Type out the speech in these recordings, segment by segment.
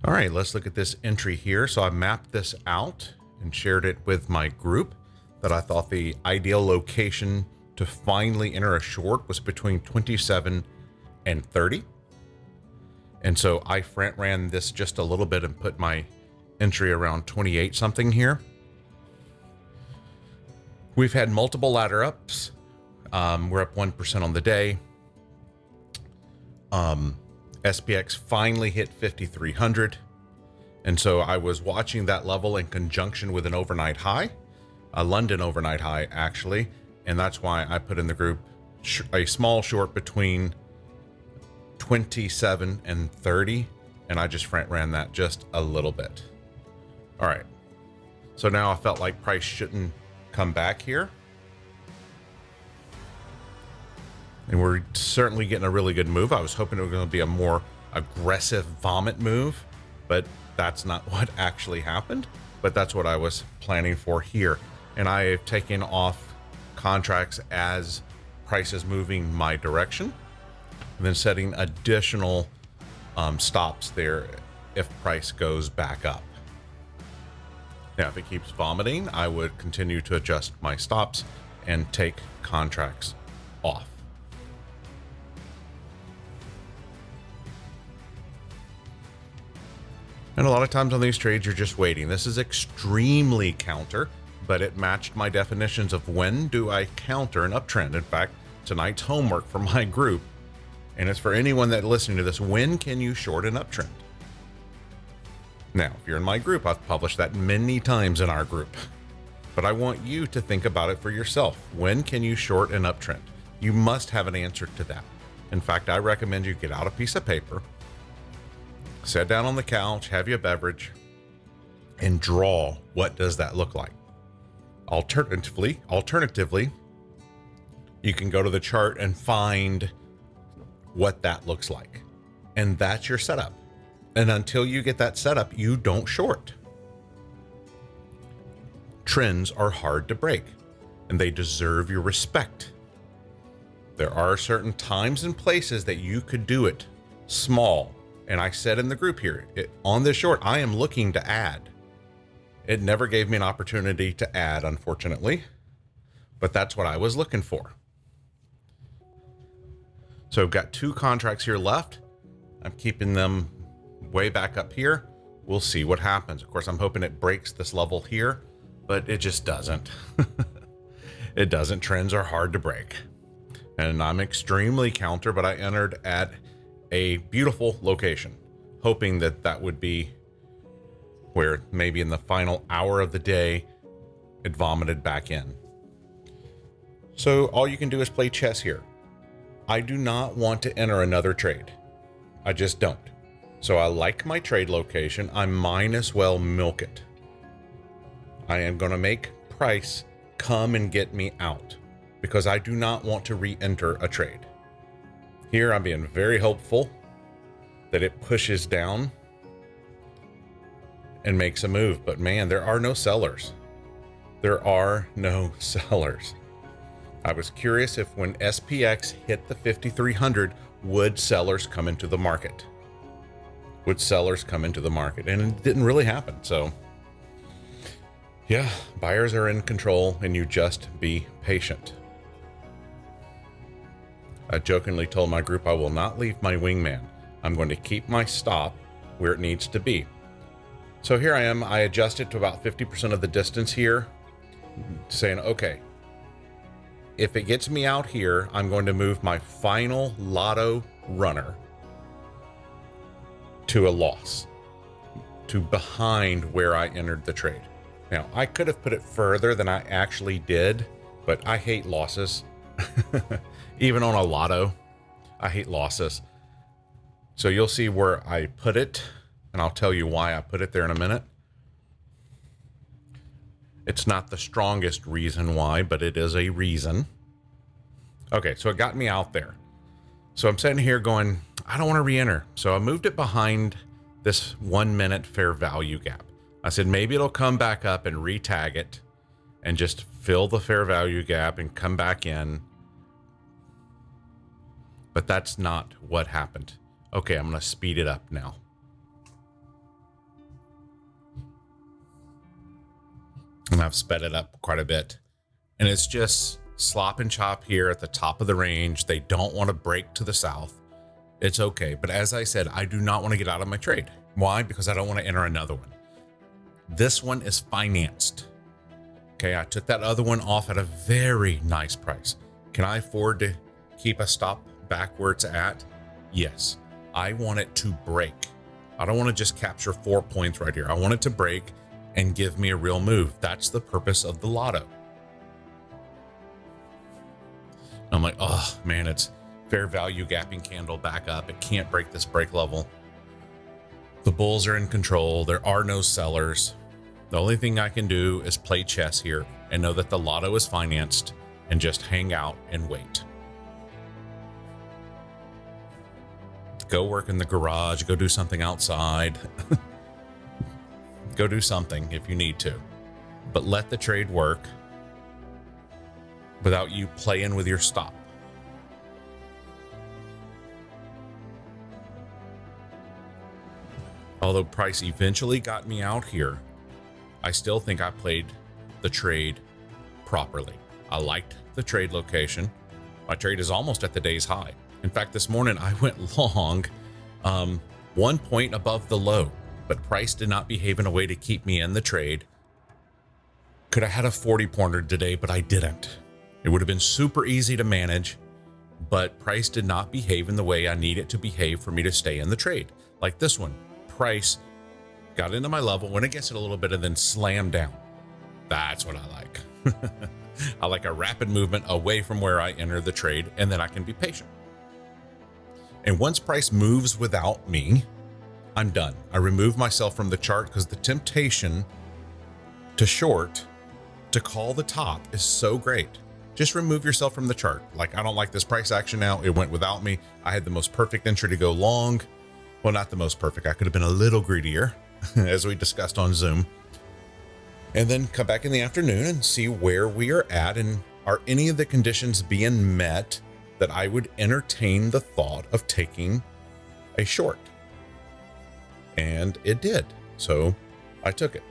All right, let's look at this entry here. So I mapped this out and shared it with my group that I thought the ideal location to finally enter a short was between 27 and 30. And so I front ran this just a little bit and put my entry around 28 something here. We've had multiple ladder ups. We're up 1% on the day. SPX finally hit 5,300. And so I was watching that level in conjunction with an overnight high, a London overnight high actually. And that's why I put in the group a small short between 27 and 30. And I just front ran that just a little bit. All right. So now I felt like price shouldn't come back here. And we're certainly getting a really good move. I was hoping it was going to be a more aggressive vomit move, but that's not what actually happened. But that's what I was planning for here. And I have taken off contracts as price is moving my direction, and then setting additional stops there if price goes back up. Now, if it keeps vomiting, I would continue to adjust my stops and take contracts off. And a lot of times on these trades, you're just waiting. This is extremely counter, but it matched my definitions of when do I counter an uptrend. In fact, tonight's homework for my group, and it's for anyone that listening to this, when can you short an uptrend? Now, if you're in my group, I've published that many times in our group, but I want you to think about it for yourself. When can you short an uptrend? You must have an answer to that. In fact, I recommend you get out a piece of paper, sit down on the couch, have your beverage, and draw what does that look like. Alternatively, you can go to the chart and find what that looks like. And that's your setup. And until you get that setup, you don't short. Trends are hard to break, and they deserve your respect. There are certain times and places that you could do it small. And I said in the group here, on this short, I am looking to add. It never gave me an opportunity to add, unfortunately, but that's what I was looking for. So I've got 2 contracts here left. I'm keeping them way back up here. We'll see what happens. Of course, I'm hoping it breaks this level here, but it just doesn't. It doesn't. Trends are hard to break. And I'm extremely counter, but I entered at a beautiful location, hoping that that would be where maybe in the final hour of the day, it vomited back in. So all you can do is play chess here. I do not want to enter another trade. I just don't. So I like my trade location. I might as well milk it. I am going to make price come and get me out because I do not want to re-enter a trade. Here I'm being very hopeful that it pushes down and makes a move. But man, there are no sellers. There are no sellers. I was curious if when SPX hit the 5,300, would sellers come into the market? Would sellers come into the market? And it didn't really happen. So yeah, buyers are in control and you just be patient. I jokingly told my group I will not leave my wingman. I'm going to keep my stop where it needs to be. So here I am. I adjusted to about 50% of the distance here, saying, okay, if it gets me out here, I'm going to move my final lotto runner to a loss, to behind where I entered the trade. Now, I could have put it further than I actually did, but I hate losses. Even on a lotto, I hate losses. So you'll see where I put it, and I'll tell you why I put it there in a minute. It's not the strongest reason why, but it is a reason. Okay, so it got me out there. So I'm sitting here going, I don't want to re-enter. So I moved it behind this 1 minute fair value gap. I said, maybe it'll come back up and re-tag it and just fill the fair value gap and come back in. But that's not what happened. Okay, I'm going to speed it up now. And I've sped it up quite a bit. And it's just slop and chop here at the top of the range. They don't want to break to the south. It's okay. But as I said, I do not want to get out of my trade. Why? Because I don't want to enter another one. This one is financed. Okay, I took that other one off at a very nice price. Can I afford to keep a stop back where it's at? Yes. I want it to break. I don't want to just capture 4 points right here. I want it to break and give me a real move. That's the purpose of the lotto. I'm like, oh man, it's fair value gapping candle back up. It can't break this break level. The bulls are in control. There are no sellers. The only thing I can do is play chess here and know that the lotto is financed and just hang out and wait. Go work in the garage, go do something outside. Go do something if you need to, but let the trade work without you playing with your stop. Although price eventually got me out here, I still think I played the trade properly. I liked the trade location. My trade is almost at the day's high. In fact, this morning I went long 1 point above the low, but price did not behave in a way to keep me in the trade. Could have had a 40 pointer today, but I didn't. It would have been super easy to manage, but price did not behave in the way I need it to behave for me to stay in the trade. Like this one, price got into my level, went against it a little bit, and then slammed down. That's what I like. I like a rapid movement away from where I enter the trade, and then I can be patient. And once price moves without me, I'm done. I remove myself from the chart because the temptation to short, to call the top, is so great. Just remove yourself from the chart. Like, I don't like this price action now. It went without me. I had the most perfect entry to go long. Well, not the most perfect. I could have been a little greedier, as we discussed on Zoom. And then come back in the afternoon and see where we are at, and are any of the conditions being met that I would entertain the thought of taking a short. And it did. So I took it.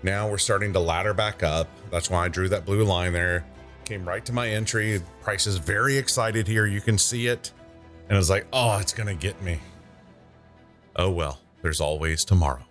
Now we're starting to ladder back up. That's why I drew that blue line there. Came right to my entry. Price is very excited here. You can see it. And I was like, oh, it's going to get me. Oh, well, there's always tomorrow.